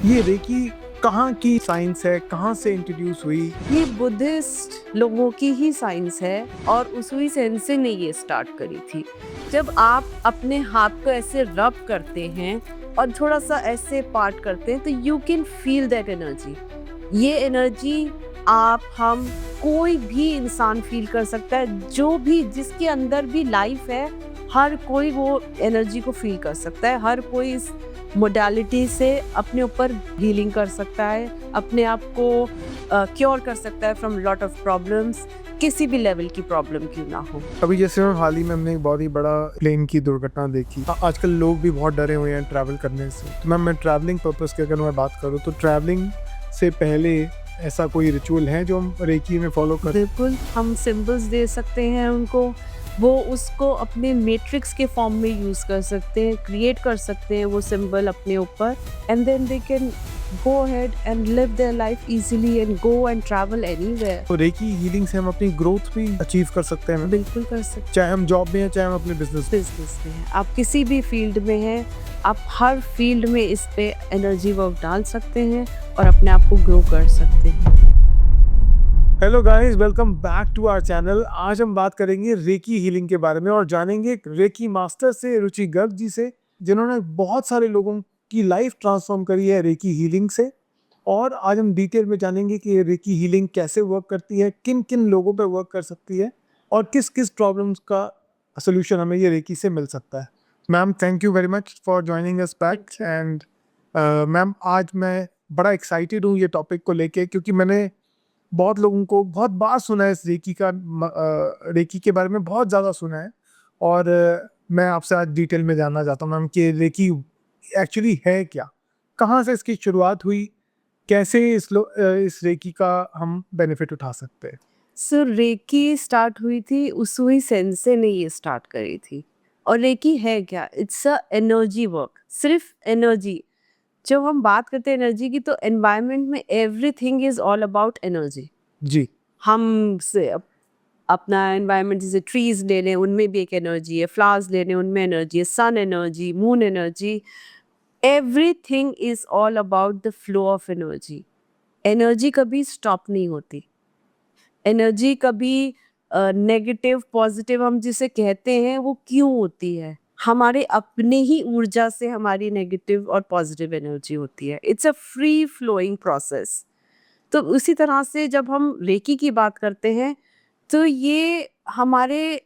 ये रेकी कहाँ की साइंस है, कहाँ से इंट्रोड्यूस हुई? ये बुद्धिस्ट लोगों की ही साइंस है और उसूई सेंसे ने ये स्टार्ट करी थी। जब आप अपने हाथ को ऐसे रब करते हैं और थोड़ा सा ऐसे पार्ट करते हैं तो you can feel that energy. ये एनर्जी आप हम कोई भी इंसान फील कर सकता है, जो भी जिसके अंदर भी लाइफ है, हर कोई वो एनर्जी को फील कर सकता है। हर कोई इस मोडालिटी से अपने ऊपर हीलिंग कर सकता है, अपने आप को क्योर कर सकता है फ्रॉम लॉट ऑफ प्रॉब्लम्स, किसी भी लेवल की प्रॉब्लम क्यों ना हो। अभी जैसे हाल ही में हमने एक बहुत ही बड़ा प्लेन की दुर्घटना देखी। आजकल लोग भी बहुत डरे हुए हैं ट्रैवल करने से। तो मैम, मैं ट्रैवलिंग पर्पस की अगर मैं बात करूँ तो ट्रैवलिंग से पहले ऐसा कोई रिचुअल है जो हम रेकी में फॉलो करें? बिल्कुल, हम सिंबल्स दे सकते हैं उनको, वो उसको अपने मैट्रिक्स के फॉर्म में यूज़ कर सकते हैं, क्रिएट कर सकते हैं वो सिंबल अपने ऊपर, and then they can go ahead and live their life easily and go and travel anywhere. तो रेकी हीलिंग से हम अपनी ग्रोथ भी अचीव कर सकते हैं, बिल्कुल कर सकते चाहे हम जॉब में हैं, चाहे हम अपने बिजनेस में हैं, आप किसी भी फील्ड में हैं, आप हर फील्ड में इस पे एनर्जी वर्क डाल सकते हैं और अपने आप को ग्रो कर सकते हैं। Hello guys, welcome back to our channel. आज हम बात करेंगे रेकी हीलिंग के बारे में और जानेंगे रेकी मास्टर से, रुचि गर्ग जी से, जिन्होंने बहुत सारे लोगों की लाइफ ट्रांसफॉर्म करी है रेकी हीलिंग से। और आज हम डिटेल में जानेंगे कि ये रेकी हीलिंग कैसे वर्क करती है, किन किन लोगों पे वर्क कर सकती है और किस किस प्रॉब्लम्स का सोल्यूशन हमें ये रेकी से मिल सकता है। Ma'am, thank you very much for joining us back. And ma'am, आज मैं बड़ा एक्साइटेड हूँ ये टॉपिक को लेके, क्योंकि मैंने बहुत लोगों को बहुत बार सुना है इस रेकी के बारे में बहुत ज़्यादा सुना है। और मैं आपसे आज डिटेल में जानना चाहता हूँ मैम कि रेकी एक्चुअली है क्या, कहाँ से इसकी शुरुआत हुई, कैसे इस रेकी का हम बेनिफिट उठा सकते हैं? सो रेकी स्टार्ट हुई थी, उसूई सेंसे ने ये स्टार्ट करी थी। और रेकी है क्या? इट्स अ एनर्जी वर्क, सिर्फ एनर्जी। जब हम बात करते हैं एनर्जी की तो एनवायरनमेंट में everything is all about energy. जी। हम से अपना एनवायरनमेंट, जैसे ट्रीज ले लें उनमें भी एक एनर्जी है, फ्लावर्स ले लें उनमें एनर्जी है, sun energy, moon energy, everything is all about the flow of energy. Energy कभी स्टॉप नहीं होती। एनर्जी कभी नेगेटिव पॉजिटिव हम जिसे कहते हैं वो क्यों होती है? हमारे अपने ही ऊर्जा से हमारी नेगेटिव और पॉजिटिव एनर्जी होती है। It's a free flowing process. तो उसी तरह से जब हम रेकी की बात करते हैं तो ये हमारे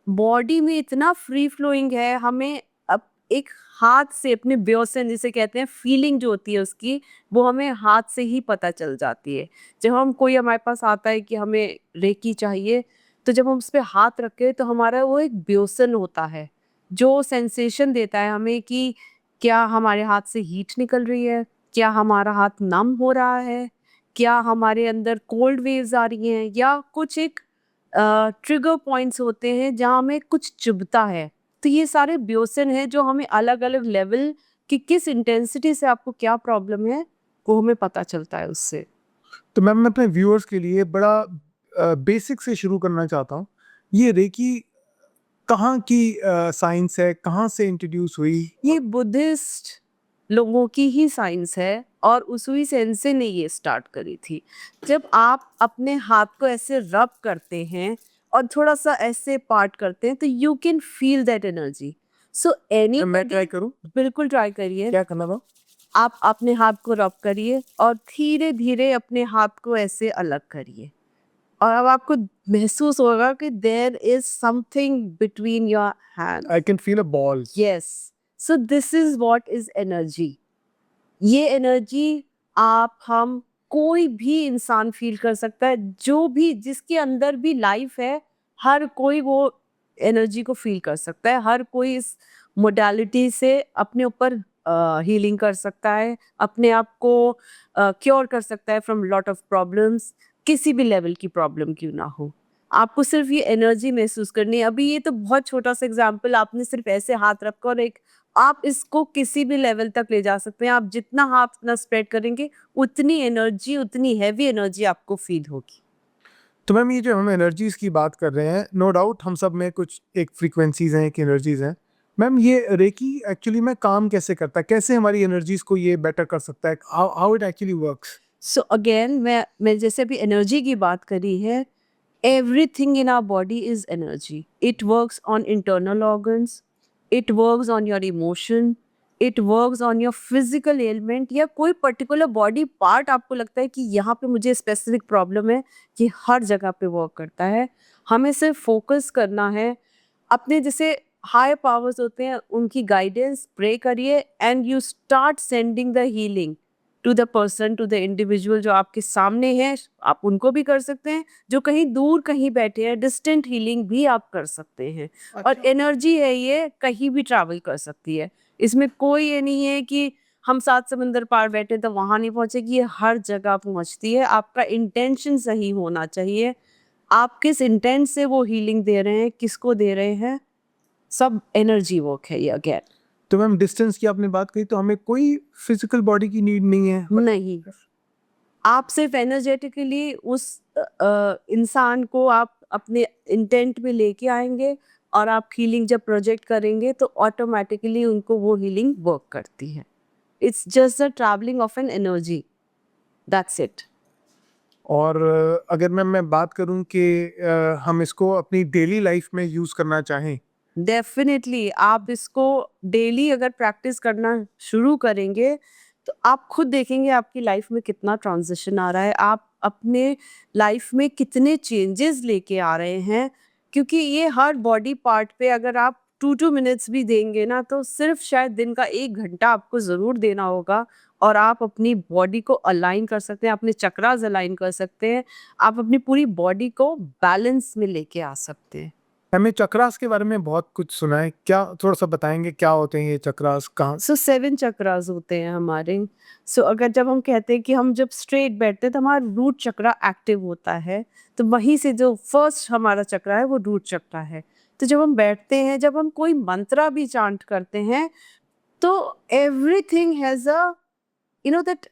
बॉडी में इतना फ्री फ्लोइंग है, हमें अब एक हाथ से अपने ब्योसन जिसे कहते हैं फीलिंग जो होती है उसकी, वो हमें हाथ से ही पता चल जाती है। जब हम कोई हमारे पास आता है कि हमें रेकी चाहिए, तो जब हम उस पे हाथ रखें तो हमारा वो एक ब्योसन होता है जो सेंसेशन देता है हमें कि क्या हमारे हाथ से हीट निकल रही है, क्या हमारा हाथ नम हो रहा है, क्या हमारे अंदर कोल्ड वेव्स आ रही हैं, या कुछ एक ट्रिगर पॉइंट्स होते हैं जहाँ हमें कुछ चुभता है। तो ये सारे ब्योसन हैं जो हमें अलग-अलग लेवल की किस इंटेंसिटी से आपको क्या प्रॉब्लम है, वो हमें पता चलता है उससे। तो मैम, मैं अपने व्यूअर्स के लिए बड़ा बेसिक से शुरू करना चाहता हूँ। ये रेकी कहाँ की साइंस है, कहाँ से इंट्रोड्यूस हुई? ये बुद्धिस्ट लोगों की ही साइंस है और उसूई सेंसे ने ये स्टार्ट करी थी। जब आप अपने हाथ को ऐसे रब करते हैं और थोड़ा सा ऐसे पार्ट करते हैं तो you can feel that energy. So मैं ट्राई करूँ? बिल्कुल ट्राई करिए। क्या करना था? आप अपने हाथ को रब करिए और धीरे धीरे अपने हाथ को ऐसे अलग करिए, और अब आपको महसूस होगा कि there is something between your hand. I can feel a ball. Yes, so this is what is energy. ये एनर्जी आप हम कोई भी इंसान फील कर सकता है, जो भी जिसके अंदर भी लाइफ है, हर कोई वो एनर्जी को फील कर सकता है। हर कोई इस मोडालिटी से अपने ऊपर हीलिंग कर सकता है, अपने आप को क्योर कर सकता है फ्रॉम लॉट ऑफ प्रॉब्लम्स, किसी भी लेवल की प्रॉब्लम क्यों ना हो। आपको सिर्फ ये एनर्जी महसूस करनी है। अभी ये तो बहुत छोटा सा एग्जाम्पल, आपने सिर्फ ऐसे हाथ रखा और एक, आप इसको किसी भी लेवल तक ले जा सकते हैं। आप जितना हाथ अपना स्प्रेड करेंगे उतनी एनर्जी, उतनी हैवी एनर्जी आपको फील होगी। तो मैम, ये जो हम एनर्जीज की बात कर रहे हैं, नो डाउट हम सब में कुछ एक फ्रीक्वेंसीज हैं, एक एनर्जीज हैं। मैम ये रेकी एक्चुअली में काम कैसे करता है, कैसे हमारी एनर्जीज को ये बेटर कर सकता है, how it actually works? So again मैं जैसे अभी एनर्जी की बात करी है, everything in our body is energy. It works on internal organs, it works on your emotion, it works on your physical ailment, या कोई पर्टिकुलर बॉडी पार्ट आपको लगता है कि यहाँ पे मुझे स्पेसिफिक प्रॉब्लम है, ये हर जगह पे वर्क करता है। हमें सिर्फ फोकस करना है अपने जैसे हाई पावर्स होते हैं उनकी गाइडेंस प्रे करिए and you start sending the healing to the person, to the individual जो आपके सामने है। आप उनको भी कर सकते हैं, जो कहीं दूर कहीं बैठे हैं डिस्टेंट हीलिंग भी आप कर सकते हैं। और एनर्जी है ये कहीं भी ट्रैवल कर सकती है, इसमें कोई ये नहीं है कि हम 7 समंदर पार बैठे तो वहाँ नहीं पहुँचेगी, ये हर जगह पहुँचती है। आपका इंटेंशन सही होना चाहिए, आप किस इंटेंट से वो हीलिंग दे रहे हैं, किसको दे रहे हैं, सब एनर्जी वर्क है ये अगेन। तो मैम डिस्टेंस की आपने बात कही, तो हमें कोई फिजिकल बॉडी की नीड नहीं है? नहीं, आप सिर्फ एनर्जेटिकली उस इंसान को आप अपने इंटेंट में लेके आएंगे और आप हीलिंग जब प्रोजेक्ट करेंगे तो ऑटोमेटिकली उनको वो हीलिंग वर्क करती है। It's just the travelling of an energy, that's it. और अगर मैं बात करूं कि हम इसको अपनी डेली लाइफ में यूज करना चाहें, डेफिनेटली आप इसको डेली अगर प्रैक्टिस करना शुरू करेंगे तो आप खुद देखेंगे आपकी लाइफ में कितना ट्रांजिशन आ रहा है, आप अपने लाइफ में कितने चेंजेस लेके आ रहे हैं। क्योंकि ये हर बॉडी पार्ट पे अगर आप 2 मिनट्स भी देंगे ना तो सिर्फ शायद दिन का 1 घंटा आपको ज़रूर देना होगा और आप अपनी बॉडी को अलाइन कर सकते हैं, अपने चक्रास अलाइन कर सकते हैं, आप अपनी पूरी बॉडी को बैलेंस में लेके आ सकते हैं। हमें चक्रास के बारे में बहुत कुछ सुना है, क्या थोड़ा सा बताएंगे क्या होते हैं ये चक्रास, कहाँ? सो 7 चक्रास होते हैं हमारे। सो अगर जब हम कहते हैं कि हम जब स्ट्रेट बैठते हैं तो हमारा रूट चक्रा एक्टिव होता है, तो वहीं से जो फर्स्ट हमारा चक्रा है वो रूट चक्रा है। तो जब हम बैठते हैं, जब हम कोई मंत्रा भी चांट करते हैं तो everything has a that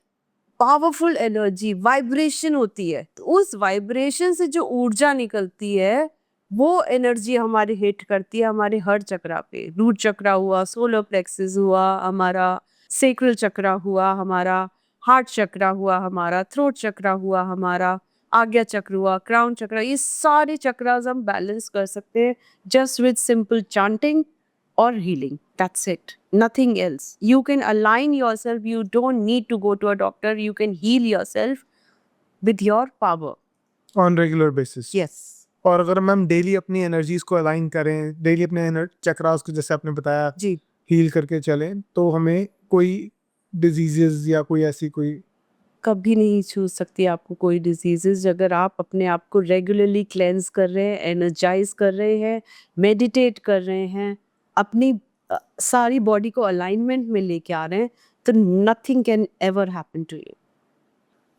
powerful energy, vibration होती है। तो उस वाइब्रेशन से जो ऊर्जा निकलती है वो एनर्जी हमारी हिट करती है हमारे हर चक्रा पे। रूट चक्रा हुआ, सोलर प्लेक्सस हुआ हमारा, सेक्रल चक्रा हुआ हमारा, हार्ट चक्रा हुआ हमारा, थ्रोट चक्रा हुआ हमारा, आज्ञा चक्र हुआ, क्राउन चक्रा, ये सारे चक्रास हम बैलेंस कर सकते हैं just with simple chanting or healing. That's it. Nothing else. You can align yourself. You don't need to go to a doctor. You can heal yourself with your power. On regular basis? Yes. और अगर ma'am daily अपनी energies को align करें, daily अपने चक्रास को जैसे आपने बताया जी। हील करके चलें, तो हमें कोई डिजीजेस या कोई ऐसी कोई कभी नहीं छू सकती आपको कोई डिजीजेस अगर आप अपने आप को रेगुलरली क्लेंस कर रहे हैं, एनर्जाइज कर रहे हैं, मेडिटेट कर रहे हैं, अपनी सारी बॉडी को अलाइनमेंट में लेके आ रहे हैं, तो nothing can ever happen to you.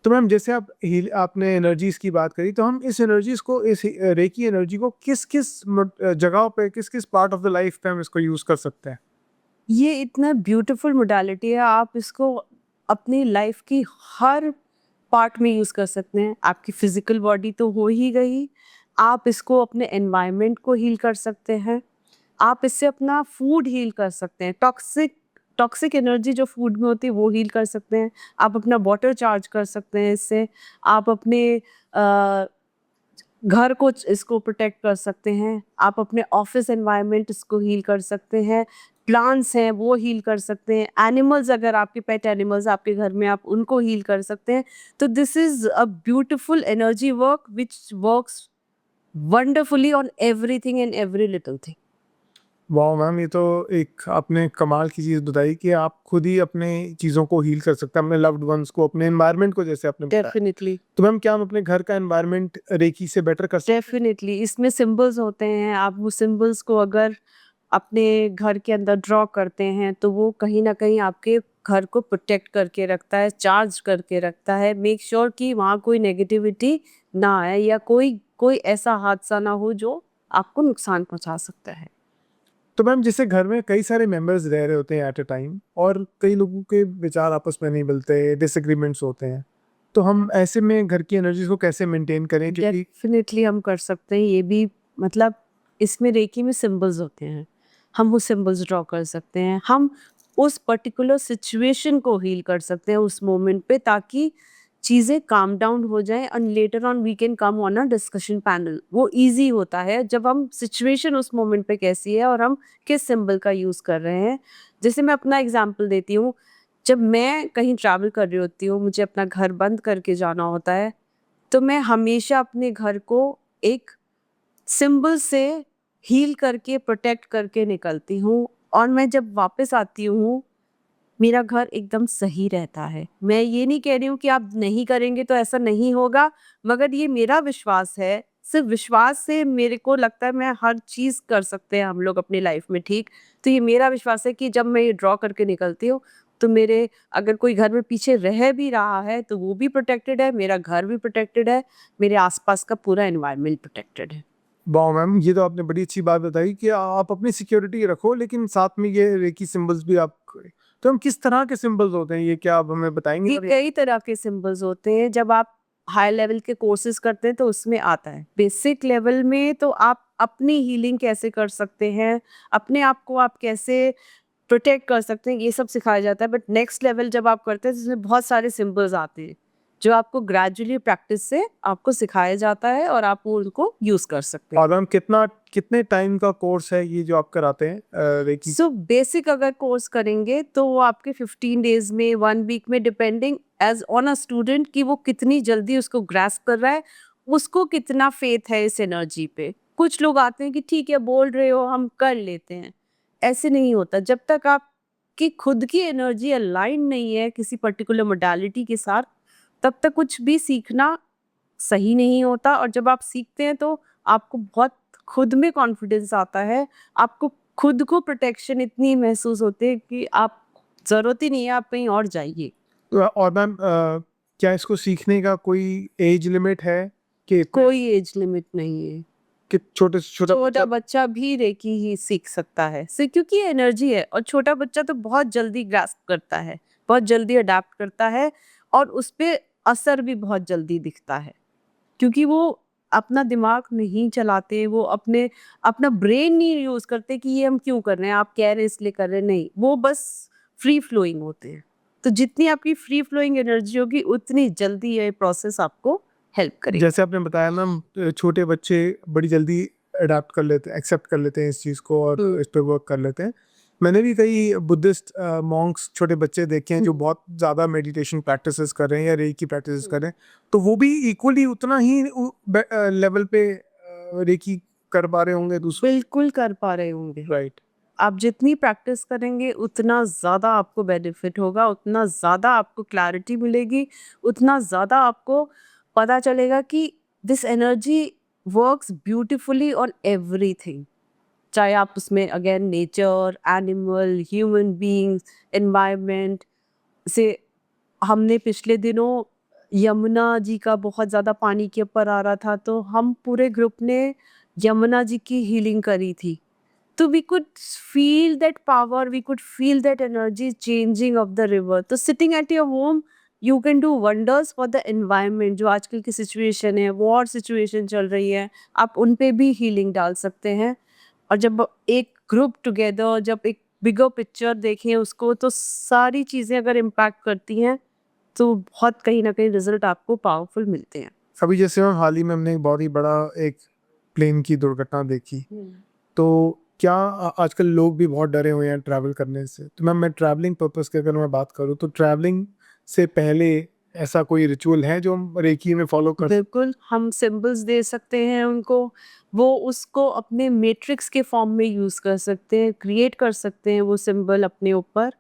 तो मैम जैसे आपने एनर्जीज की बात करी, तो हम इस एनर्जीज को, इस रेकी एनर्जी को किस किस जगहों पे, किस किस पार्ट ऑफ द लाइफ पे हम इसको यूज कर सकते हैं? ये इतना ब्यूटीफुल मोडालिटी है, आप इसको अपनी लाइफ की हर पार्ट में यूज़ कर सकते हैं। आपकी फिजिकल बॉडी तो हो ही गई, आप इसको अपने एनवायरनमेंट को हील कर सकते हैं, आप इससे अपना फूड हील कर सकते हैं, टॉक्सिक टॉक्सिक एनर्जी जो फूड में होती है वो हील कर सकते हैं, आप अपना वाटर चार्ज कर सकते हैं इससे, आप अपने घर को इसको प्रोटेक्ट कर सकते हैं, आप अपने ऑफिस एनवायरनमेंट इसको हील कर सकते हैं, प्लांट्स हैं वो हील कर सकते हैं, एनिमल्स अगर आपके पेट एनिमल्स आपके घर में, आप उनको हील कर सकते हैं। तो this is a beautiful energy work which works wonderfully on everything and every little thing. वाह मैम, ये तो एक आपने कमाल की चीज़ बताई कि आप खुद ही अपने चीज़ों को हील कर सकते हैं, अपने लव्ड वंस को, अपने एनवायरनमेंट को, जैसे आपने बताया। डेफिनेटली तो मैम क्या हम अपने घर का एनवायरनमेंट रेकी से बेटर कर सकते हैं? डेफिनेटली इसमें सिंबल्स होते हैं, आप वो सिंबल्स को अगर अपने घर के अंदर ड्रॉ करते हैं तो वो कहीं ना कहीं आपके घर को प्रोटेक्ट करके रखता है, चार्ज करके रखता है। मेक श्योर कि वहाँ कोई नेगेटिविटी ना आए या कोई कोई ऐसा हादसा ना हो जो आपको नुकसान पहुँचा सकता है। तो मैम जैसे घर में कई सारे मेंबर्स रह रहे होते हैं एट अ टाइम, और कई लोगों के विचार आपस में नहीं मिलते, डिसएग्रीमेंट्स होते हैं, तो हम ऐसे में घर की एनर्जी को कैसे मेंटेन करें? क्योंकि डेफिनेटली हम कर सकते हैं ये भी, मतलब इसमें रेकी में सिंबल्स होते हैं, हम वो सिंबल्स ड्रॉ कर सकते हैं, हम उस पर्टिकुलर सिचुएशन को हील कर सकते हैं उस मोमेंट पे, ताकि चीज़ें काम डाउन हो जाएँ and later on we can come on a discussion panel. वो ईज़ी होता है जब हम सिचुएशन उस मोमेंट पे कैसी है और हम किस सिंबल का यूज़ कर रहे हैं। जैसे मैं अपना एग्ज़ाम्पल देती हूँ, जब मैं कहीं ट्रैवल कर रही होती हूँ, मुझे अपना घर बंद करके जाना होता है, तो मैं हमेशा अपने घर को एक सिंबल से हील करके, प्रोटेक्ट करके निकलती हूँ, और मैं जब वापस आती हूँ, मेरा घर एकदम सही रहता है। मैं ये नहीं कह रही हूँ कि आप नहीं करेंगे तो ऐसा नहीं होगा, मगर ये मेरा विश्वास है। सिर्फ़ विश्वास से मेरे को लगता है मैं हर चीज़ कर सकते हैं हम लोग अपनी लाइफ़ में, ठीक? तो ये मेरा विश्वास है कि जब मैं ये ड्रॉ करके निकलती हूँ, तो मेरे अगर कोई घर में पीछे रह भी रहा है, तो वो भी प्रोटेक्टेड है, मेरा घर भी प्रोटेक्टेड है, मेरे आस-पास का पूरा एनवायरनमेंट प्रोटेक्टेड है। वाह मैम, ये तो आपने बड़ी अच्छी बात बताई कि आप अपनी सिक्योरिटी रखो लेकिन साथ में ये रेकी सिंबल्स भी आप करें। तो हम किस तरह के सिंबल्स होते हैं, ये क्या आप हमें बताएंगे ये थोड़ी? कई तरह के सिंबल्स होते हैं। जब आप हाई लेवल के कोर्सेज करते हैं तो उसमें आता है। बेसिक लेवल में तो आप अपनी हीलिंग कैसे कर सकते हैं, अपने आप को आप कैसे प्रोटेक्ट कर सकते हैं, ये सब सिखाया जाता है। बट नेक्स्ट लेवल जब आप करते हैं, जिसमें बहुत सारे सिंबल्स आते हैं, जो आपको ग्रेजुअली प्रैक्टिस से आपको सिखाया जाता है और आप वो उनको यूज़ कर सकते हैं। और मैम कितने टाइम का कोर्स है ये जो आप कराते हैं रेकी? सो बेसिक अगर कोर्स करेंगे तो वो आपके 15 डेज में, 1 वीक में, depending as on a student कि वो कितनी जल्दी उसको ग्रैस्प कर रहा है, उसको कितना फेथ है इस एनर्जी पे। कुछ लोग आते हैं कि ठीक है बोल रहे हो हम कर लेते हैं, ऐसे नहीं होता। जब तक आपकी खुद की एनर्जी अलाइन नहीं है किसी पर्टिकुलर मोडालिटी के साथ, तब तक कुछ भी सीखना सही नहीं होता। और जब आप सीखते हैं तो आपको बहुत खुद में कॉन्फिडेंस आता है, आपको खुद को प्रोटेक्शन इतनी महसूस होती है कि आप ज़रूरत ही नहीं है आप कहीं और जाइए। और मैम क्या इसको सीखने का कोई एज लिमिट है कि कोई एज लिमिट नहीं है। छोटे से छोटा छोटा बच्चा? बच्चा भी रेकी ही सीख सकता है। क्योंकि ये एनर्जी है, और छोटा बच्चा तो बहुत जल्दी ग्रास्प करता है, बहुत जल्दी अडैप्ट करता है, और उसपे असर भी बहुत जल्दी दिखता है। क्योंकि वो अपना दिमाग नहीं चलाते, वो अपना ब्रेन नहीं यूज़ करते कि ये हम क्यों कर रहे हैं, आप कह रहे हैं इसलिए कर रहे हैं, नहीं। वो बस फ्री फ्लोइंग होते हैं। तो जितनी आपकी फ्री फ्लोइंग एनर्जी होगी, उतनी जल्दी ये प्रोसेस आपको हेल्प करेगा। जैसे आपने बताया मैम, छोटे बच्चे बड़ी जल्दी अडाप्ट कर लेते हैं, एक्सेप्ट कर लेते हैं इस चीज़ को और हुँ। इस पे वर्क कर लेते हैं। मैंने भी कई बुद्धिस्ट मॉन्क्स छोटे बच्चे देखे हैं जो हुँ। बहुत ज़्यादा मेडिटेशन प्रैक्टिसेस कर रहे हैं या रेकी प्रैक्टिसेस कर हुँ। रहे हैं, तो वो भी इक्वली उतना ही लेवल पे रेकी कर पा रहे होंगे दूसरों। बिल्कुल कर पा रहे होंगे। राइट। आप जितनी प्रैक्टिस करेंगे उतना ज़्यादा आपको बेनिफिट होगा, उतना ज़्यादा आपको क्लैरिटी मिलेगी, उतना ज़्यादा आपको पता चलेगा कि this energy works beautifully on everything. चाहे आप उसमें again nature, animal, human beings, environment से। हमने पिछले दिनों यमुना जी का बहुत ज़्यादा पानी के ऊपर आ रहा था, तो हम पूरे ग्रुप ने यमुना जी की हीलिंग करी थी। तो we could feel that power, we could feel that energy changing of the river. तो sitting at your home you can do wonders for the environment. जो आजकल की सिचुएशन है, वॉर सिचुएशन चल रही है, आप उन पे भी हीलिंग डाल सकते हैं। और जब एक ग्रुप टुगेदर, जब एक बिगर पिक्चर देखें उसको, तो सारी चीज़ें अगर इम्पैक्ट करती हैं, तो बहुत कहीं न कहीं रिज़ल्ट आपको पावरफुल मिलते हैं। अभी जैसे मैम हाल ही में हमने एक बहुत ही बड़ा एक प्लेन की दुर्घटना देखी, तो क्या आजकल लोग भी बहुत डरे हुए हैं ट्रैवल करने से। तो मैम मैं ट्रैवलिंग पर्पस की अगर मैं बात करूँ तो ट्रैवलिंग से पहले ऐसा कोई रिचुअल है जो हम रेकी में फॉलो कर? बिल्कुल, हम सिंबल्स दे सकते हैं उनको, वो उसको अपने मैट्रिक्स के फॉर्म में यूज़ कर सकते हैं, क्रिएट कर सकते हैं वो सिंबल अपने ऊपर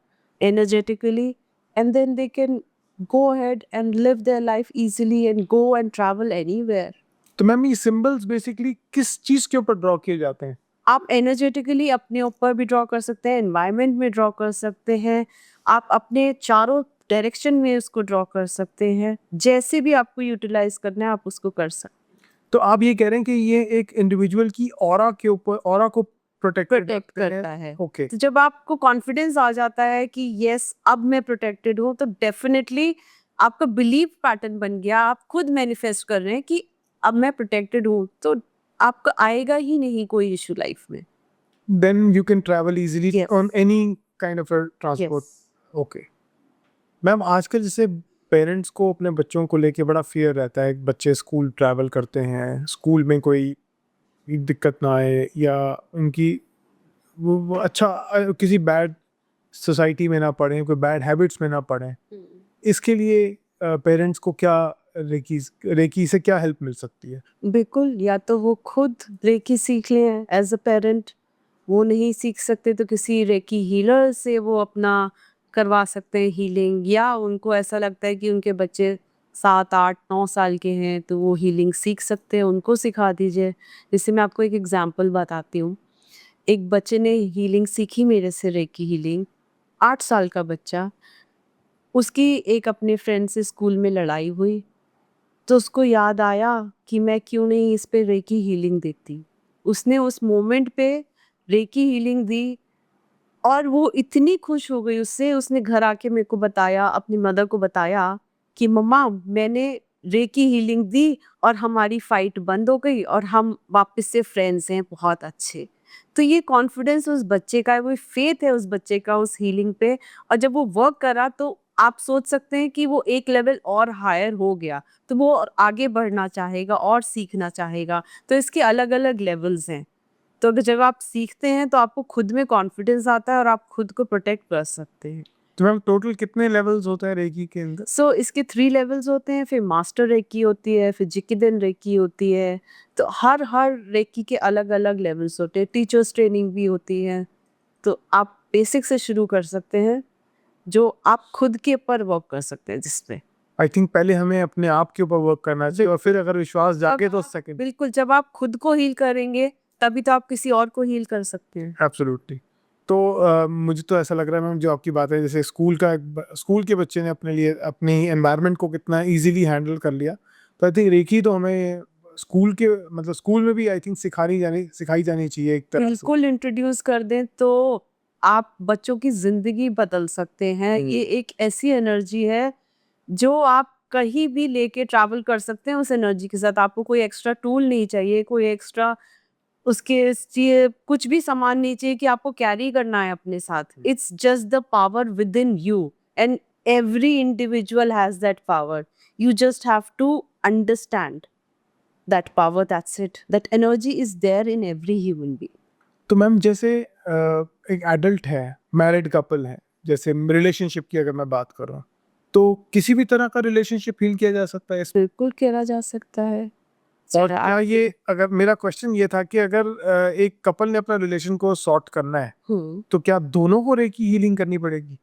energetically, and then they can go ahead and live their life easily and go and travel anywhere. तो मैम ये सिंबल्स बेसिकली किस चीज़ के ऊपर ड्रॉ किए जाते हैं? आप एनर्जेटिकली अपने ऊपर भी ड्रॉ कर सकते हैं, एनवायरनमेंट में ड्रॉ कर सकते हैं, आप अपने चारों डायरेक्शन में उसको ड्रॉ कर सकते हैं। जैसे भी आपको यूटिलाइज़ करना है, आप उसको कर सकते हैं। तो आप ये कह रहे हैं कि ये एक इंडिविजुअल की ऑरा के ऊपर, ऑरा को प्रोटेक्ट प्रोटेक्ट करते हैं? करता है। ओके। तो जब आपको कॉन्फिडेंस आ जाता है कि यस अब मैं प्रोटेक्टेड हूँ, तो डेफिनेटली आपका बिलीफ पैटर्न बन गया, आप खुद मैनिफेस्ट कर रहे हैं कि अब मैं प्रोटेक्टेड हूँ, तो आपको आएगा ही नहीं कोई इशू लाइफ में। then you can travel easily Yes. on any kind of a transport. Yes. Okay ma'am, आजकल जैसे पेरेंट्स को अपने बच्चों को लेके बड़ा फियर रहता है, बच्चे स्कूल ट्रैवल करते हैं, स्कूल में कोई दिक्कत ना आए या उनकी वो अच्छा किसी बैड सोसाइटी में ना पड़े, कोई बैड हैबिट्स में ना पड़े। इसके लिए पेरेंट्स को क्या रेकी से क्या हेल्प मिल सकती है? बिल्कुल, या तो वो खुद रेकी सीख लें एज अ पेरेंट, वो नहीं सीख सकते तो किसी रेकी हीलर से वो अपना करवा सकते हैं हीलिंग, या उनको ऐसा लगता है कि उनके बच्चे 7, 8, 9 साल के हैं तो वो हीलिंग सीख सकते हैं, उनको सिखा दीजिए। जैसे मैं आपको एक एग्जांपल बताती हूँ। एक बच्चे ने हीलिंग सीखी मेरे से, रेकी हीलिंग, 8 साल का बच्चा। उसकी एक अपने फ्रेंड से स्कूल में लड़ाई हुई, तो उसको याद आया कि मैं क्यों नहीं इस पे रेकी हीलिंग देती। उसने उस मोमेंट पे रेकी हीलिंग दी और वो इतनी खुश हो गई उससे, उसने घर आके मेरे को बताया, अपनी मदर को बताया कि मम्मा मैंने रेकी हीलिंग दी और हमारी फाइट बंद हो गई और हम वापस से फ्रेंड्स हैं बहुत अच्छे। तो ये कॉन्फिडेंस उस बच्चे का है, वो फेथ है उस बच्चे का उस हीलिंग पे, और जब वो वर्क करा तो आप सोच सकते हैं कि वो एक लेवल और हायर हो गया, तो वो और आगे बढ़ना चाहेगा और सीखना चाहेगा। तो इसके अलग-अलग लेवल्स हैं। तो अगर जब आप सीखते हैं तो आपको खुद में कॉन्फिडेंस आता है और आप खुद को प्रोटेक्ट कर सकते हैं। तो मैम टोटल कितने लेवल्स होते हैं रेकी के अंदर? सो इसके 3 लेवल्स होते हैं, फिर मास्टर रेकी होती है, फिर जिकिदन रेकी होती है। तो हर रेकी के अलग-अलग लेवल्स होते हैं, टीचर्स ट्रेनिंग भी होती है। तो आप बेसिक से शुरू कर सकते हैं, जो आप खुद के ऊपर वर्क कर सकते हैं जिस पे। आई थिंक पहले हमें अपने आप के ऊपर वर्क करना चाहिए और फिर अगर विश्वास जागे तो सेकंड। बिल्कुल, जब आप खुद को हील करेंगे, तभी तो आप किसी और को हील कर सकते हैं। एब्सोल्युटली। तो मुझे तो ऐसा लग रहा है मैम, जो आपकी बात है, जैसे स्कूल के बच्चे ने अपने लिए अपनी एनवायरनमेंट को कितना इजीली हैंडल कर लिया, तो आई थिंक रेकी तो हमें स्कूल के मतलब स्कूल में भी आई थिंक सिखाई जानी चाहिए एक तरह से। बिल्कुल इंट्रोड्यूस कर दें तो आप बच्चों की ज़िंदगी बदल सकते हैं। ये एक ऐसी एनर्जी है जो आप कहीं भी लेके ट्रैवल कर सकते हैं उस एनर्जी के साथ। आपको कोई एक्स्ट्रा टूल नहीं चाहिए, कोई एक्स्ट्रा उसके चाहिए, कुछ भी सामान नहीं चाहिए कि आपको कैरी करना है अपने साथ। It's just the power within you and every individual has that power. You just have to understand that power, that's it. That energy is there in every human being. तो मैम जैसे एक adult है, married couple है, जैसे relationship की अगर मैं बात करूँ, तो किसी भी तरह का रिलेशनशिप हील किया जा सकता है इस। बिल्कुल करा जा सकता है। और जरा क्या आप ये, अगर मेरा क्वेश्चन ये था कि अगर एक कपल ने अपना रिलेशन को सॉर्ट करना है, तो क्या दोनों को रेकी हीलिंग करनी पड़ेगी?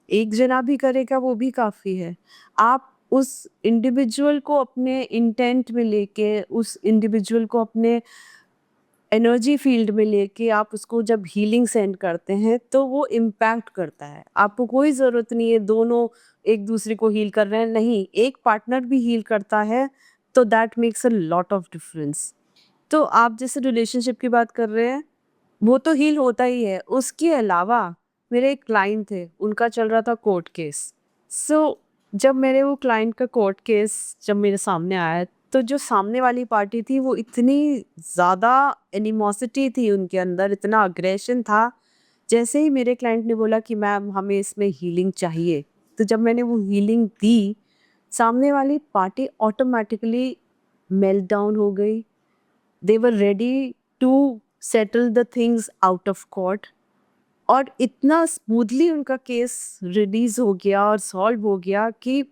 एक जना भी करेगा वो भी काफ़ी है। आप उस इंडिविजुअल को अपने इंटेंट में लेके, उस इंडिविजुअल को अपने एनर्जी फील्ड में लेके आप उसको जब हीलिंग सेंड करते हैं तो वो इम्पैक्ट करता है। आपको कोई ज़रूरत नहीं है दोनों एक दूसरे को हील कर रहे हैं, नहीं, एक पार्टनर भी हील करता है तो that makes a lot of difference. तो आप जैसे रिलेशनशिप की बात कर रहे हैं, वो तो हील होता ही है। उसके अलावा मेरे एक क्लाइंट थे, उनका चल रहा था कोर्ट केस। सो जब मेरे वो क्लाइंट का कोर्ट केस जब मेरे सामने आया, तो जो सामने वाली पार्टी थी वो इतनी ज़्यादा एनिमोसिटी थी उनके अंदर, इतना अग्रेशन था। जैसे ही मेरे क्लाइंट ने बोला कि मैम हमें इसमें हीलिंग चाहिए, तो जब मैंने वो हीलिंग दी, सामने वाली पार्टी ऑटोमैटिकली मेल्ट डाउन हो गई। They were ready to settle the things out of court, और इतना स्मूथली उनका केस रिलीज हो गया और सॉल्व हो गया कि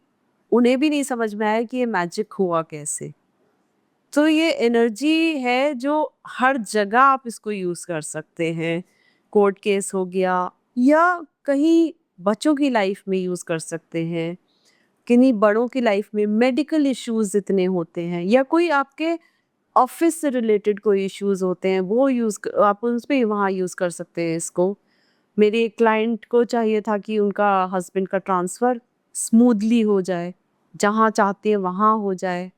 उन्हें भी नहीं समझ में आया कि ये मैजिक हुआ कैसे। तो ये एनर्जी है जो हर जगह आप इसको यूज़ कर सकते हैं। कोर्ट केस हो गया या कहीं बच्चों की लाइफ में यूज़ कर सकते हैं, किन्हीं बड़ों की लाइफ में मेडिकल इश्यूज़ इतने होते हैं, या कोई आपके ऑफ़िस से रिलेटेड कोई इश्यूज़ होते हैं, वो आप उस पे वहाँ यूज़ कर सकते हैं इसको। मेरे एक क्लाइंट को चाहिए था कि उनका हस्बैंड का ट्रांसफ़र स्मूथली हो जाए, जहाँ चाहते हैं वहाँ हो जाए।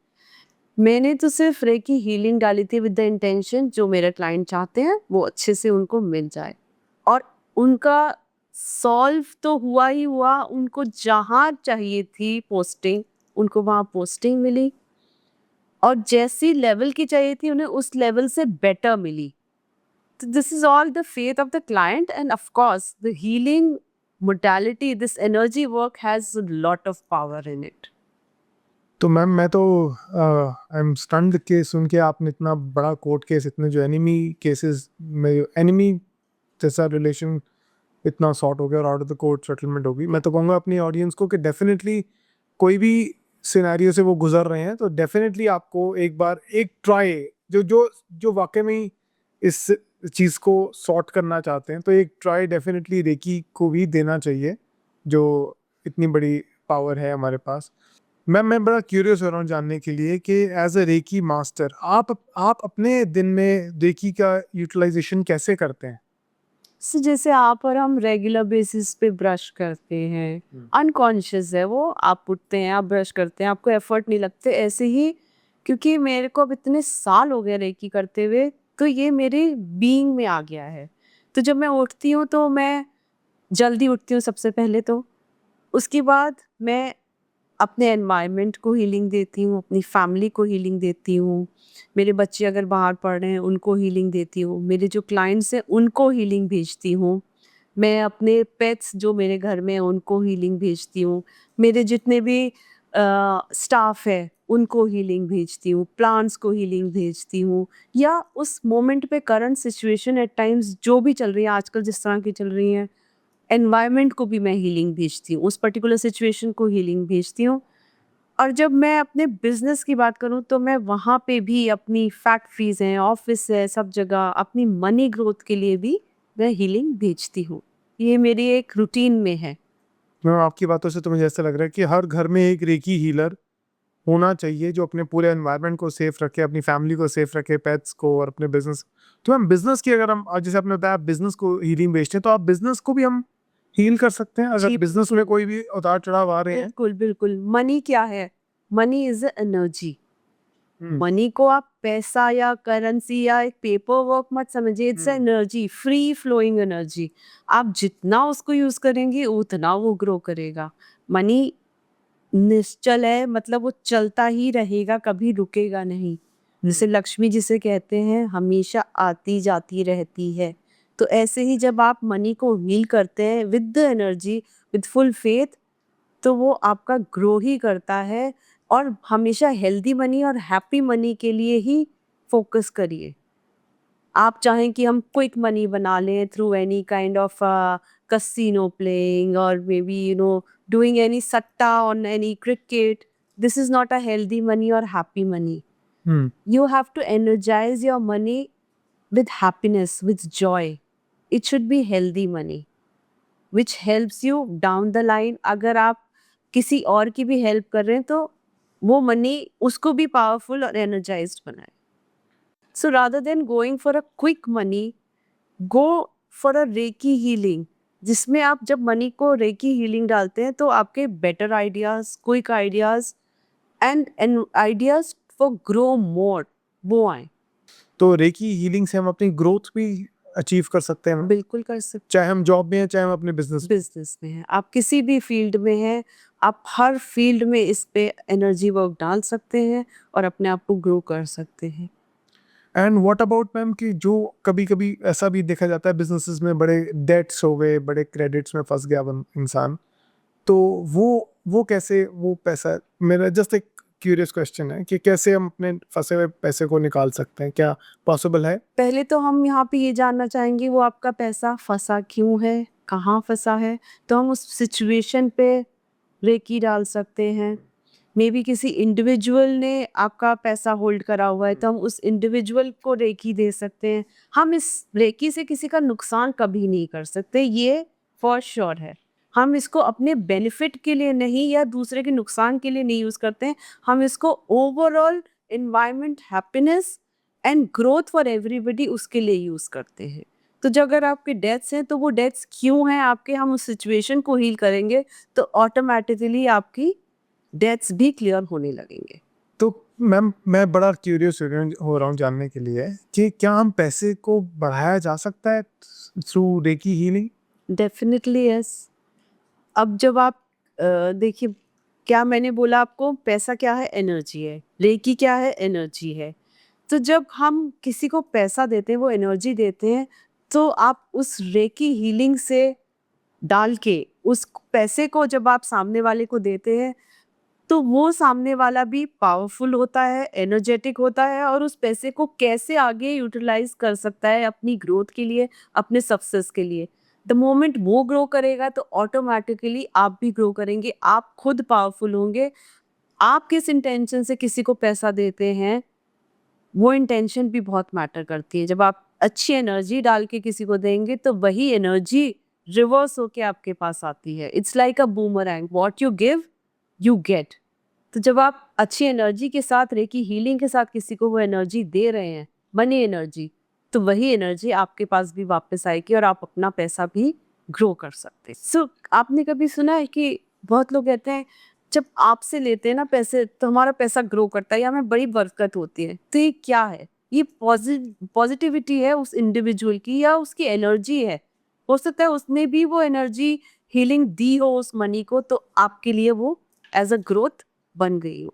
मैंने तो सिर्फ़ रेकी हीलिंग डाली थी विद द इंटेंशन जो मेरे क्लाइंट चाहते हैं वो अच्छे से उनको मिल जाए, और उनका सॉल्व तो हुआ ही हुआ, उनको जहाँ चाहिए थी पोस्टिंग, उनको वहाँ पोस्टिंग मिली, और जैसी लेवल की चाहिए थी उन्हें उस लेवल से बेटर मिली। this is all the faith of the client, and of course the healing modality, this energy work has a lot of power in it. तो मैम मैं तो आई एम स्टन्ड के सुन के आपने इतना बड़ा कोर्ट केस, इतने जो एनिमी केसेस में एनिमी जैसा रिलेशन इतना सॉर्ट हो गया और out of the court settlement होगी। मैं तो कहूँगा अपनी ऑडियंस को कि डेफिनेटली कोई भी सिनेरियो से वो गुजर रहे हैं तो डेफिनेटली आपको एक बार एक ट्राई, जो जो जो वाकई में इस चीज़ को सॉर्ट करना चाहते हैं तो एक ट्राई डेफिनेटली रेकी को भी देना चाहिए, जो इतनी बड़ी पावर है हमारे पास। मैम मैं बड़ा क्यूरियस हो रहा हूँ जानने के लिए कि एज अ रेकी मास्टर आप अपने दिन में रेकी का यूटिलाइजेशन कैसे करते हैं? So, जैसे आप और हम रेगुलर बेसिस पे ब्रश करते हैं, अनकॉन्शियस है वो, आप उठते हैं, आप ब्रश करते हैं, आपको एफर्ट नहीं लगते, ऐसे ही क्योंकि मेरे को अब इतने साल हो गए रेकी करते हुए, तो ये मेरे बीइंग में आ गया है। तो जब मैं उठती हूँ तो मैं जल्दी उठती हूँ सबसे पहले तो, उसके बाद मैं अपने एनवायरनमेंट को हीलिंग देती हूँ, अपनी फैमिली को हीलिंग देती हूँ, मेरे बच्चे अगर बाहर पढ़ रहे हैं उनको हीलिंग देती हूँ, मेरे जो क्लाइंट्स हैं उनको हीलिंग भेजती हूँ, मैं अपने पेट्स जो मेरे घर में हैं उनको हीलिंग भेजती हूँ, मेरे जितने भी स्टाफ है उनको हीलिंग भेजती हूँ, प्लांट्स को हीलिंग भेजती हूँ, या उस मोमेंट पे करंट सिचुएशन एट टाइम्स जो भी चल रही है आजकल जिस तरह की चल रही है, एनवायरनमेंट को भी मैं हीलिंग भेजती हूँ, उस पर्टिकुलर सिचुएशन को हीलिंग भेजती हूँ। और जब मैं अपने बिजनेस की बात करूँ तो मैं वहाँ पे भी अपनी फैक्ट्रीज हैं, ऑफिस है, सब जगह अपनी मनी ग्रोथ के लिए भी मैं हीलिंग भेजती हूँ। ये मेरी एक रूटीन में है। मैम आपकी बातों से तो मुझे ऐसा लग रहा है कि हर घर में एक रेकी हीलर होना चाहिए जो अपने पूरे एनवायरनमेंट को सेफ रखे, अपनी फैमिली को सेफ रखे, पेट्स को और अपने बिजनेस। तो मैम बिजनेस की अगर हम जैसे आपने बताया बिजनेस को हीलिंग भेजते हैं तो आप बिजनेस को भी हम हील कर सकते हैं अगर जी, बिजनेस में कोई भी उतार चढ़ाव आ रहे हैं? बिल्कुल, बिल्कुल। मनी क्या है? Money is a energy. Hmm, money को आप पैसा या करेंसी या एक पेपर वर्क मत समझिए, it's energy, free flowing energy. आप जितना उसको यूज़ करेंगे उतना वो ग्रो करेगा। मनी निश्चल है, मतलब वो चलता ही रहेगा, कभी रुकेगा नहीं। जैसे लक्ष्मी जिसे कहते हैं हमेशा आती जाती रहती है। तो ऐसे ही जब आप मनी को हील करते हैं with the energy, with full faith, तो वो आपका ग्रो ही करता है। और हमेशा हेल्दी मनी और हैप्पी मनी के लिए ही फोकस करिए। आप चाहें कि हम क्विक मनी बना लें through any kind of casino playing, or maybe doing any satta on any cricket, this is not a healthy money or happy money. Hmm, You have to energize your money with happiness, with joy. It should be healthy money which helps you down the line. अगर आप किसी और की भी help कर रहे हैं तो वो मनी उसको भी पावरफुल और एनर्जाइज्ड बनाए। So rather than going for a quick money, go for a recce healing, जिसमें आप जब मनी को रेकी हीलिंग डालते हैं तो आपके better ideas, quick ideas and ideas for grow more वो आए। तो रेकी हीलिंग से हम अपनी ग्रोथ भी अचीव कर सकते हैं मैम? बिल्कुल कर सकते। चाहे हम जॉब में हैं चाहे हम अपने बिजनेस। बिजनेस में है, आप किसी भी फील्ड में हैं, आप हर फील्ड में इस पे एनर्जी वर्क डाल सकते हैं और अपने आप को ग्रो कर सकते हैं। एंड व्हाट अबाउट मैम कि जो कभी कभी ऐसा भी देखा जाता है बिजनेसेस में बड़े डेट्स हो गए, बड़े क्रेडिट्स में फंस गया इंसान, तो वो कैसे वो पैसा, मेरा जस्ट एक क्यूरियस क्वेश्चन है कि कैसे हम अपने फंसे हुए पैसे को निकाल सकते हैं, क्या पॉसिबल है? पहले तो हम यहाँ पे ये जानना चाहेंगे वो आपका पैसा फंसा क्यों है, कहाँ फंसा है, तो हम उस सिचुएशन पे रेकी डाल सकते हैं। मे बी किसी इंडिविजुअल ने आपका पैसा होल्ड करा हुआ है तो हम उस इंडिविजुअल को रेकी दे सकते हैं। हम इस रेकी से किसी का नुकसान कभी नहीं कर सकते, ये फॉर श्योर है। हम इसको अपने बेनिफिट के लिए नहीं या दूसरे के नुकसान के लिए नहीं यूज़ करते हैं, हम इसको overall environment, happiness and growth for everybody उसके लिए यूज़ करते हैं। तो जो अगर आपके डेथ्स हैं तो वो डेथ्स क्यों हैं आपके, हम उस सिचुएशन को हील करेंगे तो ऑटोमेटिकली आपकी डेथ्स भी क्लियर होने लगेंगे। तो मैम मैं बड़ा क्यूरियस हो रहा हूँ जानने के लिए कि क्या हम पैसे को बढ़ाया जा सकता है through recce healing? Definitely yes. अब जब आप देखिए, क्या मैंने बोला आपको, पैसा क्या है, एनर्जी है, रेकी क्या है, एनर्जी है। तो जब हम किसी को पैसा देते हैं, वो एनर्जी देते हैं, तो आप उस रेकी हीलिंग से डाल के उस पैसे को जब आप सामने वाले को देते हैं, तो वो सामने वाला भी पावरफुल होता है, एनर्जेटिक होता है और उस पैसे को कैसे आगे यूटिलाइज कर सकता है अपनी ग्रोथ के लिए, अपने सक्सेस के लिए। द मोमेंट वो ग्रो करेगा तो ऑटोमेटिकली आप भी ग्रो करेंगे, आप खुद पावरफुल होंगे। आप किस इंटेंशन से किसी को पैसा देते हैं, वो इंटेंशन भी बहुत मैटर करती है। जब आप अच्छी एनर्जी डाल के किसी को देंगे तो वही एनर्जी रिवर्स होके आपके पास आती है। It's like a boomerang, what you give you get. तो जब आप अच्छी एनर्जी के साथ, रेकी हीलिंग के साथ किसी को वो एनर्जी दे रहे हैं, मनी एनर्जी, तो वही एनर्जी आपके पास भी वापस आएगी और आप अपना पैसा भी ग्रो कर सकते हैं। सो आपने कभी सुना है कि बहुत लोग कहते हैं जब आपसे लेते हैं ना पैसे तो हमारा पैसा ग्रो करता है या हमें बड़ी बरकत होती है। तो ये क्या है? ये पॉजिटिविटी है उस इंडिविजुअल की या उसकी एनर्जी है। हो सकता है उसने भी वो एनर्जी हीलिंग दी हो उस मनी को, तो आपके लिए वो एज अ ग्रोथ बन गई हो।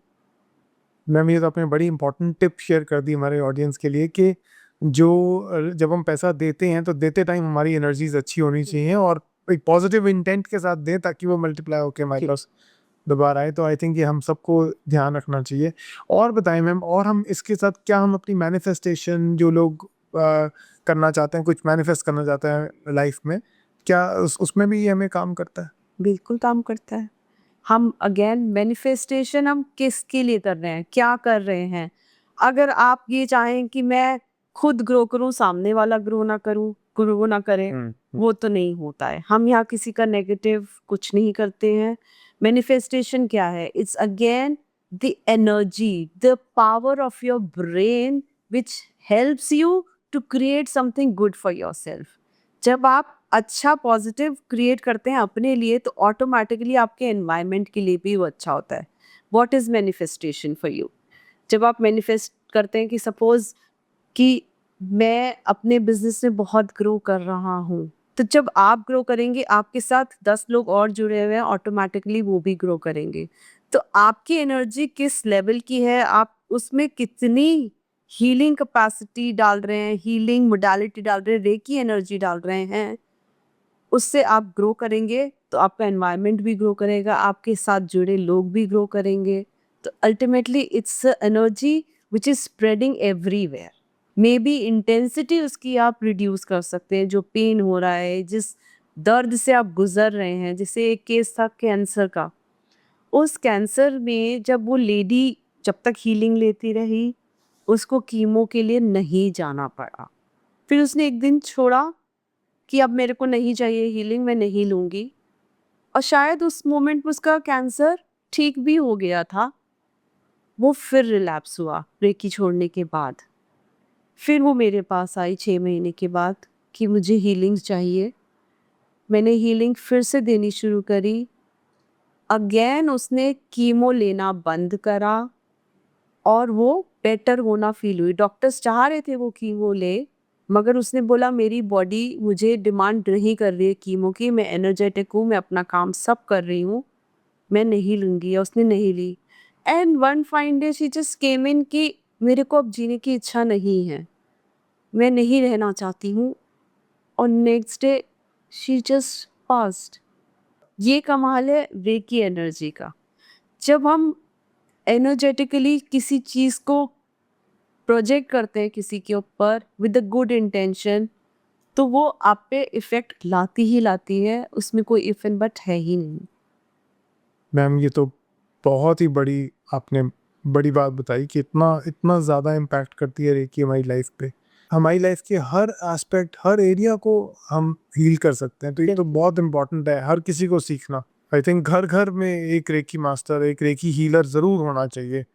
मैम ये तो आपने बड़ी इंपॉर्टेंट टिप शेयर कर दी हमारे ऑडियंस के लिए कि जब हम पैसा देते हैं तो देते टाइम हमारी एनर्जीज अच्छी होनी चाहिए और एक पॉजिटिव इंटेंट के साथ दें ताकि वो मल्टीप्लाई होकर हमारे पास दोबारा आए। तो आई थिंक ये हम सबको ध्यान रखना चाहिए। और बताएं मैम, और हम इसके साथ क्या हम अपनी मैनिफेस्टेशन जो लोग करना चाहते हैं, कुछ मैनिफेस्ट करना चाहते हैं लाइफ में, क्या उसमें भी ये हमें काम करता है? बिल्कुल काम करता है। हम अगेन मैनिफेस्टेशन हम किसके लिए कर रहे हैं, क्या कर रहे हैं? अगर आप ये चाहें कि मैं खुद ग्रो करूं, सामने वाला ग्रो ना करे, वो तो नहीं होता है। हम यहाँ किसी का नेगेटिव कुछ नहीं करते हैं। मैनिफेस्टेशन क्या है? It's again the energy, the power of your brain which helps you to create something good for yourself. जब आप अच्छा पॉजिटिव क्रिएट करते हैं अपने लिए तो ऑटोमेटिकली आपके एनवायरनमेंट के लिए भी वो अच्छा होता है। What is manifestation for you? जब आप मैनिफेस्ट करते हैं कि सपोज कि मैं अपने बिजनेस में बहुत ग्रो कर रहा हूँ, तो जब आप ग्रो करेंगे आपके साथ 10 लोग और जुड़े हुए हैं, ऑटोमेटिकली वो भी ग्रो करेंगे। तो आपकी एनर्जी किस लेवल की है, आप उसमें कितनी हीलिंग कैपेसिटी डाल रहे हैं, हीलिंग मोडालिटी डाल रहे हैं, रेकी एनर्जी डाल रहे हैं, उससे आप ग्रो करेंगे तो आपका एनवायरनमेंट भी ग्रो करेगा, आपके साथ जुड़े लोग भी ग्रो करेंगे। तो ultimately it's energy which is spreading everywhere. May be intensity उसकी आप रिड्यूस कर सकते हैं, जो पेन हो रहा है, जिस दर्द से आप गुजर रहे हैं। जैसे एक केस था कैंसर का, उस कैंसर में जब वो लेडी जब तक हीलिंग लेती रही, उसको कीमो के लिए नहीं जाना पड़ा। फिर उसने एक दिन छोड़ा कि अब मेरे को नहीं चाहिए हीलिंग, मैं नहीं लूँगी, और शायद उस मोमेंट में उसका कैंसर ठीक भी हो गया था। वो फिर रिलैप्स हुआ रेकी छोड़ने के बाद। फिर वो मेरे पास आई 6 महीने के बाद कि मुझे हीलिंग चाहिए। मैंने हीलिंग फिर से देनी शुरू करी। अगेन उसने कीमो लेना बंद करा और वो बेटर होना फ़ील हुई। डॉक्टर्स चाह रहे थे वो कीमो ले, मगर उसने बोला मेरी बॉडी मुझे डिमांड नहीं कर रही है कीमो की, मैं एनर्जेटिक हूँ, मैं अपना काम सब कर रही हूँ, मैं नहीं लूँगी। और उसने नहीं ली। And one fine day she just came in कि मेरे को अब जीने की इच्छा नहीं है, मैं नहीं रहना चाहती हूँ, और next day she just passed. ये कमाल है रेकी एनर्जी का। जब हम एनर्जेटिकली किसी चीज़ को प्रोजेक्ट करते हैं किसी के ऊपर विद अ गुड इंटेंशन, तो वो आप पे इफ़ेक्ट लाती ही लाती है, उसमें कोई इफ एंड बट है ही नहीं। मैम ये तो बहुत ही बड़ी आपने बड़ी बात बताई कि इतना इतना ज़्यादा इम्पैक्ट करती है रेकी हमारी लाइफ पे। हमारी लाइफ के हर एस्पेक्ट, हर एरिया को हम हील कर सकते हैं। तो ये तो बहुत इम्पोर्टेंट है हर किसी को सीखना। आई थिंक घर घर में एक रेकी मास्टर, एक रेकी हीलर ज़रूर होना चाहिए,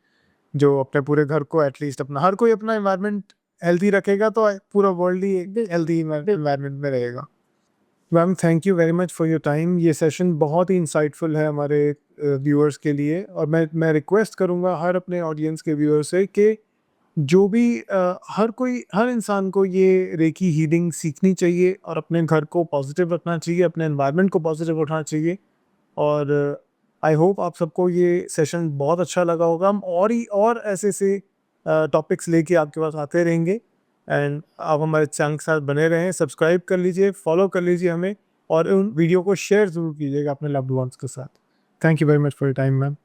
जो अपने पूरे घर को एटलीस्ट अपना, हर कोई अपना एनवायरनमेंट हेल्दी रखेगा तो पूरा वर्ल्ड ही एक हेल्दी एनवायरनमेंट में रहेगा। Ma'am thank you very much for your time. ये सेशन बहुत ही इंसाइटफुल है हमारे व्यूअर्स के लिए, और मैं रिक्वेस्ट करूँगा हर अपने ऑडियंस के व्यूअर से कि जो भी हर इंसान को ये रेकी हीलिंग सीखनी चाहिए और अपने घर को पॉजिटिव रखना चाहिए, अपने एनवायरनमेंट को पॉजिटिव रखना चाहिए। और आई होप आप सबको ये सेशन बहुत अच्छा लगा होगा। हम और ही और ऐसे टॉपिक्स लेके आपके पास आते रहेंगे। एंड आप हमारे चैनल के साथ बने रहें, सब्सक्राइब कर लीजिए, फॉलो कर लीजिए हमें, और उन वीडियो को शेयर ज़रूर कीजिएगा अपने लव्ड वंस के साथ। Thank you very much for your time ma'am.